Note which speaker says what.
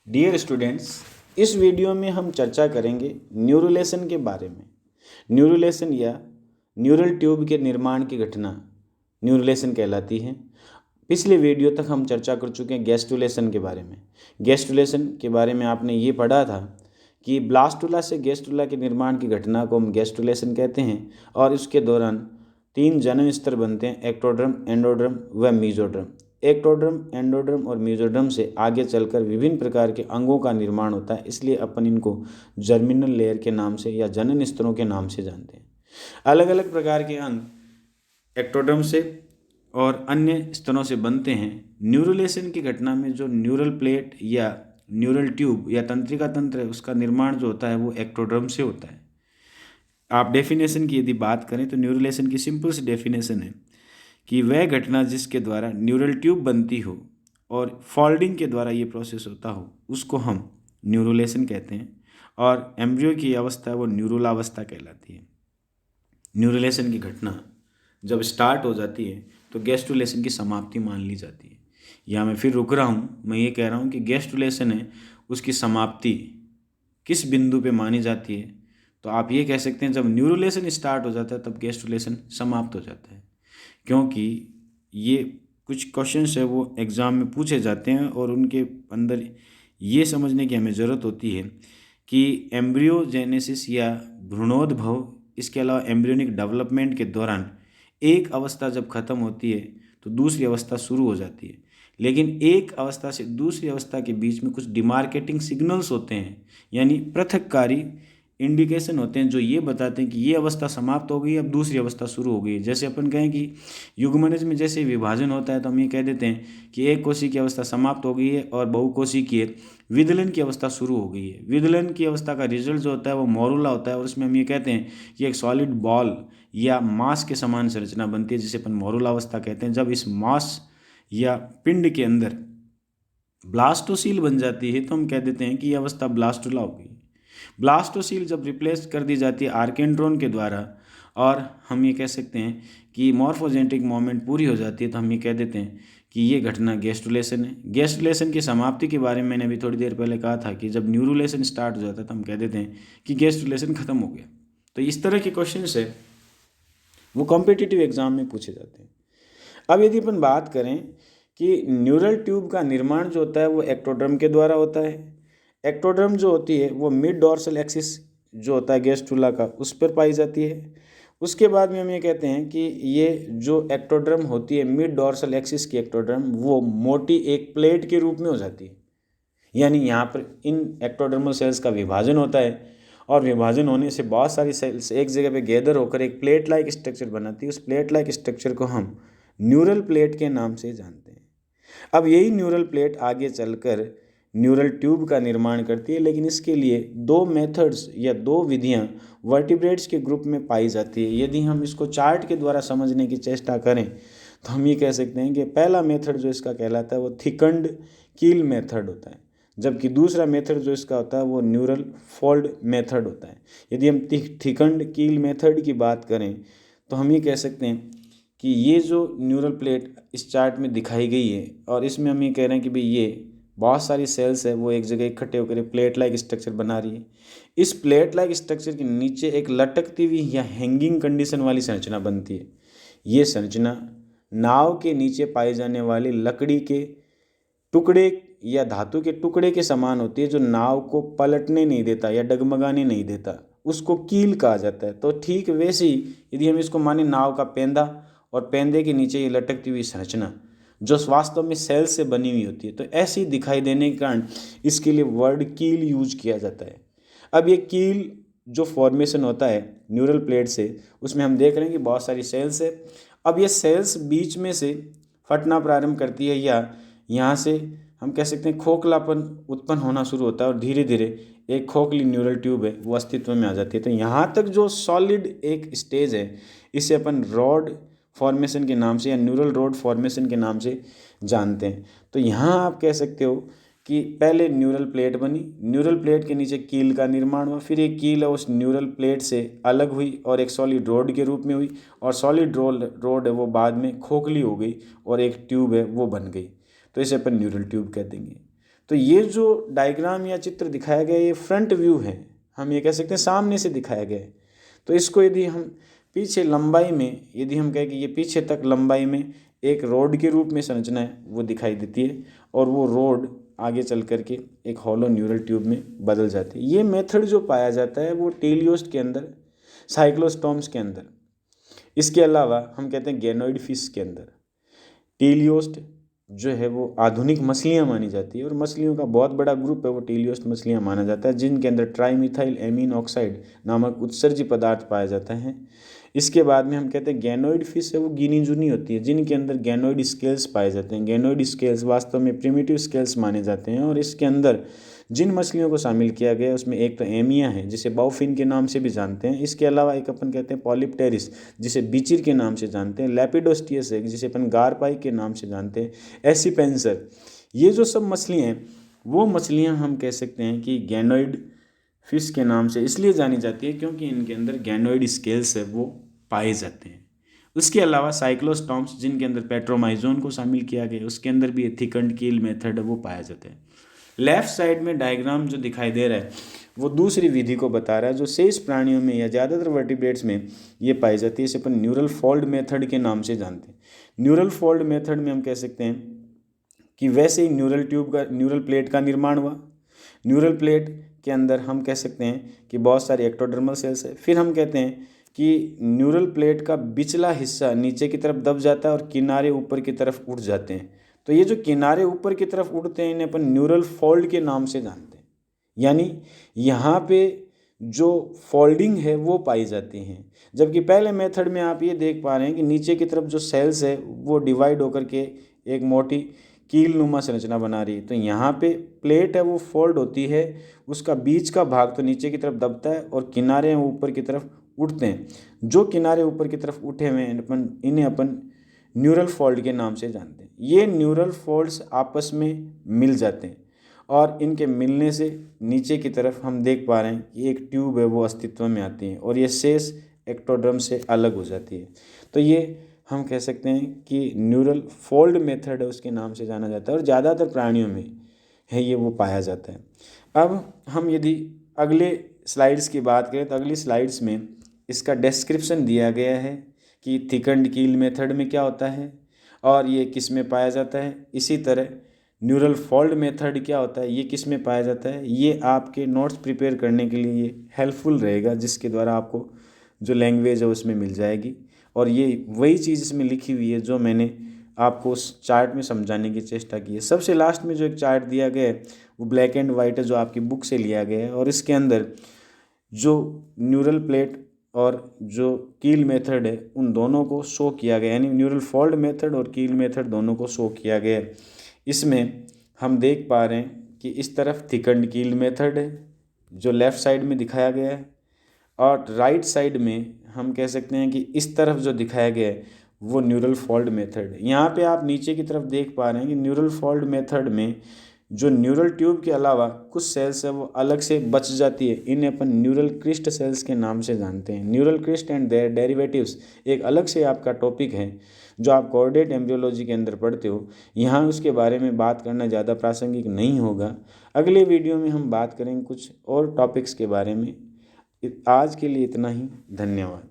Speaker 1: Dear students, इस video में हम चर्चा करेंगे न्यूरोलेशन के बारे में। न्यूरोलेशन या न्यूरल ट्यूब के निर्माण की घटना न्यूरोलेशन कहलाती है। पिछले वीडियो तक हम चर्चा कर चुके हैं गैस्ट्रुलेशन के बारे में। गैस्ट्रुलेशन के बारे में आपने ये पढ़ा था कि ब्लास्टुला से गैस्ट्रुला के निर्माण की घटना को हम गैस्ट्रुलेशन कहते हैं और इसके दौरान 3 जनन स्तर बनते हैं: एक्टोड्रम, एंडोड्रम व मीजोड्रम। एक्टोड्रम, एंडोड्रम और मीजोड्रम से आगे चलकर विभिन्न प्रकार के अंगों का निर्माण होता है, इसलिए अपन इनको जर्मिनल लेयर के नाम से या जनन स्तरों के नाम से जानते हैं। अलग अलग प्रकार के अंग एक्टोड्रम से और अन्य स्तरों से बनते हैं। न्यूरोलेशन की घटना में जो न्यूरल प्लेट या न्यूरल ट्यूब या तंत्रिका तंत्र है, उसका निर्माण जो होता है वो एक्टोड्रम से होता है। आप डेफिनेशन की यदि बात करें तो न्यूरोलेशन की सिंपल सी डेफिनेशन है कि वह घटना जिसके द्वारा न्यूरल ट्यूब बनती हो और फोल्डिंग के द्वारा ये प्रोसेस होता हो, उसको हम न्यूरोलेशन कहते हैं। और एम्ब्रियो की अवस्था वो न्यूरुल अवस्था कहलाती है। न्यूरोलेशन की घटना जब स्टार्ट हो जाती है तो गैस्ट्रुलेशन की समाप्ति मान ली जाती है। यहाँ मैं फिर रुक रहा हूँ, मैं ये कह रहा हूँ कि गैस्ट्रुलेशन है उसकी समाप्ति किस बिंदु पे मानी जाती है, तो आप ये कह सकते हैं जब न्यूरोलेशन स्टार्ट हो जाता है तब गैस्ट्रुलेशन समाप्त हो जाता है। क्योंकि ये कुछ क्वेश्चंस है वो एग्ज़ाम में पूछे जाते हैं और उनके अंदर ये समझने की हमें ज़रूरत होती है कि एम्ब्रियोजेनेसिस या भ्रूणोद्भव, इसके अलावा एम्ब्रियोनिक डेवलपमेंट के दौरान एक अवस्था जब खत्म होती है तो दूसरी अवस्था शुरू हो जाती है। लेकिन एक अवस्था से दूसरी अवस्था के बीच में कुछ डिमार्केटिंग सिग्नल्स होते हैं, यानी पृथककारी इंडिकेशन होते हैं जो ये बताते हैं कि ये अवस्था समाप्त हो गई, अब दूसरी अवस्था शुरू हो गई। जैसे अपन कहें कि युग्मनज में जैसे विभाजन होता है तो हम ये कह देते हैं कि एक कोशिकीय की अवस्था समाप्त हो गई है और बहुकोशिकीय विदलन की अवस्था शुरू हो गई है। विदलन की अवस्था का रिजल्ट जो होता है वो मोरुला होता है और उसमें हम ये कहते हैं कि एक सॉलिड बॉल या मास के समान संरचना बनती है जिसे अपन मोरुला अवस्था कहते हैं। जब इस मास या पिंड के अंदर ब्लास्टोसील बन जाती है तो हम कह देते हैं कि यह अवस्था ब्लास्टुला हो गई। ब्लास्टोसील जब रिप्लेस कर दी जाती है आर्केंड्रोन के द्वारा और हम ये कह सकते हैं कि मॉर्फोजेनेटिक मोमेंट पूरी हो जाती है तो हम ये कह देते हैं कि ये घटना गैस्ट्रुलेशन है। गैस्ट्रुलेशन की समाप्ति के बारे में मैंने अभी थोड़ी देर पहले कहा था कि जब न्यूरोलेशन स्टार्ट हो जाता है तो हम कह देते हैं कि गैस्ट्रुलेशन खत्म हो गया। तो इस तरह के क्वेश्चन है वो कॉम्पिटिटिव एग्जाम में पूछे जाते हैं। अब यदि अपन बात करें कि न्यूरल ट्यूब का निर्माण जो होता है वो एक्टोड्रम के द्वारा होता है। एक्टोड्रम जो होती है वो मिड डॉर्सल एक्सिस जो होता है गैस्ट्रुला का, उस पर पाई जाती है। उसके बाद में हम ये कहते हैं कि ये जो एक्टोड्रम होती है मिड डॉर्सल एक्सिस की एक्टोड्रम, वो मोटी एक प्लेट के रूप में हो जाती है। यानी यहाँ पर इन एक्टोडर्मल सेल्स का विभाजन होता है और विभाजन होने से बहुत सारी सेल्स एक जगह पे गैदर होकर एक प्लेट लाइक स्ट्रक्चर बनाती है। उस प्लेट लाइक स्ट्रक्चर को हम न्यूरल प्लेट के नाम से जानते हैं। अब यही न्यूरल प्लेट आगे चलकर न्यूरल ट्यूब का निर्माण करती है, लेकिन इसके लिए 2 मेथड्स या 2 विधियां वर्टिब्रेट्स के ग्रुप में पाई जाती है। यदि हम इसको चार्ट के द्वारा समझने की चेष्टा करें तो हम ये कह सकते हैं कि पहला मेथड जो इसका कहलाता है वो थिकंड कील मेथड होता है, जबकि दूसरा मेथड जो इसका होता है वो न्यूरल फोल्ड मेथड होता है। यदि हम थिकंड कील मेथड की बात करें तो हम ये कह सकते हैं कि ये जो न्यूरल प्लेट इस चार्ट में दिखाई गई है और इसमें हम ये कह रहे हैं कि भाई ये बहुत सारी सेल्स है वो एक जगह इकट्ठे होकर प्लेट लाइक स्ट्रक्चर बना रही है। इस प्लेट लाइक स्ट्रक्चर के नीचे एक लटकती हुई या हैंगिंग कंडीशन वाली संरचना बनती है। ये संरचना नाव के नीचे पाए जाने वाले लकड़ी के टुकड़े या धातु के टुकड़े के समान होती है, जो नाव को पलटने नहीं देता या डगमगाने नहीं देता, उसको कील कहा जाता है। तो ठीक वैसे ही यदि हम इसको माने नाव का पेंदा और पेंदे के नीचे ये लटकती हुई संरचना जो वास्तव में सेल से बनी हुई होती है, तो ऐसी दिखाई देने के कारण इसके लिए वर्ड कील यूज किया जाता है। अब ये कील जो फॉर्मेशन होता है न्यूरल प्लेट से, उसमें हम देख रहे हैं कि बहुत सारी सेल्स है। अब ये सेल्स बीच में से फटना प्रारंभ करती है या यहाँ से हम कह सकते हैं खोखलापन उत्पन्न होना शुरू होता है और धीरे धीरे एक खोखली न्यूरल ट्यूब है वो अस्तित्व में आ जाती है। तो यहाँ तक जो सॉलिड एक स्टेज है इसे अपन रॉड फॉर्मेशन के नाम से या न्यूरल रॉड फॉर्मेशन के नाम से जानते हैं। तो यहाँ आप कह सकते हो कि पहले न्यूरल प्लेट बनी, न्यूरल प्लेट के नीचे कील का निर्माण हुआ, फिर एक कील है उस न्यूरल प्लेट से अलग हुई और एक सॉलिड रोड के रूप में हुई, और सॉलिड रोड है वो बाद में खोखली हो गई और एक ट्यूब है वो बन गई। तो इसे अपन न्यूरल ट्यूब कह देंगे। तो ये जो डायग्राम या चित्र दिखाया गया ये फ्रंट व्यू है, हम ये कह सकते हैं सामने से दिखाया गया है। तो इसको यदि हम पीछे लंबाई में यदि हम कहें कि ये पीछे तक लंबाई में एक रोड के रूप में संरचना है वो दिखाई देती है, और वो रोड आगे चल करके एक हॉलो न्यूरल ट्यूब में बदल जाती है। ये मेथड जो पाया जाता है वो टेलियोस्ट के अंदर, साइक्लोस्टॉम्स के अंदर, इसके अलावा हम कहते हैं गैनोइड फिश के अंदर। टेलियोस्ट जो है वो आधुनिक मछलियाँ मानी जाती है, और मछलियों का बहुत बड़ा ग्रुप है वो टेलियोस्ट मछलियाँ माना जाता है, जिनके अंदर ट्राईमिथाइल एमीन ऑक्साइड नामक उत्सर्जी पदार्थ पाया जाता है। इसके बाद में हम कहते हैं गैनोइड फिश है वो गिनी चुनी होती है, जिनके अंदर गैनोइड स्केल्स पाए जाते हैं। गैनोइड स्केल्स वास्तव में प्रिमिटिव स्केल्स माने जाते हैं, और इसके अंदर जिन मछलियों को शामिल किया गया है उसमें एक तो एमिया है जिसे बाउफिन के नाम से भी जानते हैं। इसके अलावा एक अपन कहते हैं पॉलिप्टेरिस जिसे बिचिर के नाम से जानते हैं। लेपिडोस्टियस है जिसे अपन गारपाई के नाम से जानते हैं। एसिपेंसर, ये जो सब मछलियाँ हैं वो मछलियाँ हम कह सकते हैं कि गैनोइड फिश के नाम से इसलिए जानी जाती है क्योंकि इनके अंदर गैनोइड स्केल्स है वो पाए जाते हैं। उसके अलावा साइक्लोस्टॉम्स जिनके अंदर पेट्रोमाइजोन को शामिल किया गया, उसके अंदर भी थिकंड कील मेथड है वो पाया जाता है। लेफ्ट साइड में डायग्राम जो दिखाई दे रहा है वो दूसरी विधि को बता रहा है जो शेष प्राणियों में या ज़्यादातर वर्टिब्रेट्स में ये पाई जाती है। इसे अपन न्यूरल फोल्ड मेथड के नाम से जानते हैं। न्यूरल फोल्ड मेथड में हम कह सकते हैं कि वैसे ही न्यूरल प्लेट का निर्माण हुआ। न्यूरल प्लेट के अंदर हम कह सकते हैं कि बहुत सारे एक्टोडर्मल सेल्स है। फिर हम कहते हैं कि न्यूरल प्लेट का बिचला हिस्सा नीचे की तरफ दब जाता है और किनारे ऊपर की तरफ उठ जाते हैं। तो ये जो किनारे ऊपर की तरफ उठते हैं इन्हें अपन न्यूरल फोल्ड के नाम से जानते हैं। यानी यहाँ पे जो फोल्डिंग है वो पाई जाती हैं, जबकि पहले मेथड में आप ये देख पा रहे हैं कि नीचे की तरफ जो सेल्स है वो डिवाइड होकर के एक मोटी कील नुमा संरचना बना रही है। तो यहाँ पे प्लेट है वो फोल्ड होती है, उसका बीच का भाग तो नीचे की तरफ दबता है और किनारे ऊपर की तरफ उठते हैं। जो किनारे ऊपर की तरफ उठे हुए हैं इन्हें अपन न्यूरल फोल्ड के नाम से जानते हैं। ये न्यूरल फोल्ड्स आपस में मिल जाते हैं और इनके मिलने से नीचे की तरफ हम देख पा रहे हैं कि एक ट्यूब है वो अस्तित्व में आती है और ये शेष एक्टोडर्म से अलग हो जाती है। तो ये हम कह सकते हैं कि न्यूरल फोल्ड मेथड है उसके नाम से जाना जाता है और ज़्यादातर प्राणियों में है ये वो पाया जाता है। अब हम यदि अगले स्लाइड्स की बात करें तो अगली स्लाइड्स में इसका डिस्क्रिप्शन दिया गया है कि थिकंड कील मेथड में क्या होता है और ये किस में पाया जाता है। इसी तरह न्यूरल फोल्ड मेथड क्या होता है, ये किस में पाया जाता है। ये आपके नोट्स प्रिपेयर करने के लिए ये हेल्पफुल रहेगा, जिसके द्वारा आपको जो लैंग्वेज है उसमें मिल जाएगी। और ये वही चीज़ इसमें लिखी हुई है जो मैंने आपको उस चार्ट में समझाने की चेष्टा की है। सबसे लास्ट में जो एक चार्ट दिया गया है वो ब्लैक एंड वाइट है, जो आपकी बुक से लिया गया है, और इसके अंदर जो न्यूरल प्लेट और जो कील मेथड है उन दोनों को शो किया गया, यानी न्यूरल फोल्ड मेथड और कील मेथड दोनों को शो किया गया है। इसमें हम देख पा रहे हैं कि इस तरफ थिकंड कील मेथड है जो लेफ़्ट साइड में दिखाया गया है, और राइट साइड में हम कह सकते हैं कि इस तरफ जो दिखाया गया है वो न्यूरल फोल्ड मेथड है। यहाँ पे आप नीचे की तरफ देख पा रहे हैं कि न्यूरल फोल्ड मेथड में जो न्यूरल ट्यूब के अलावा कुछ सेल्स है वो अलग से बच जाती है। इन्हें अपन न्यूरल क्रिस्ट सेल्स के नाम से जानते हैं। Neural crest and their derivatives एक अलग से आपका टॉपिक है जो आप कोऑर्डिनेट एम्ब्रियोलॉजी के अंदर पढ़ते हो। यहाँ उसके बारे में बात करना ज़्यादा प्रासंगिक नहीं होगा। अगले वीडियो में हम बात करेंगे कुछ और टॉपिक्स के बारे में। आज के लिए इतना ही, धन्यवाद।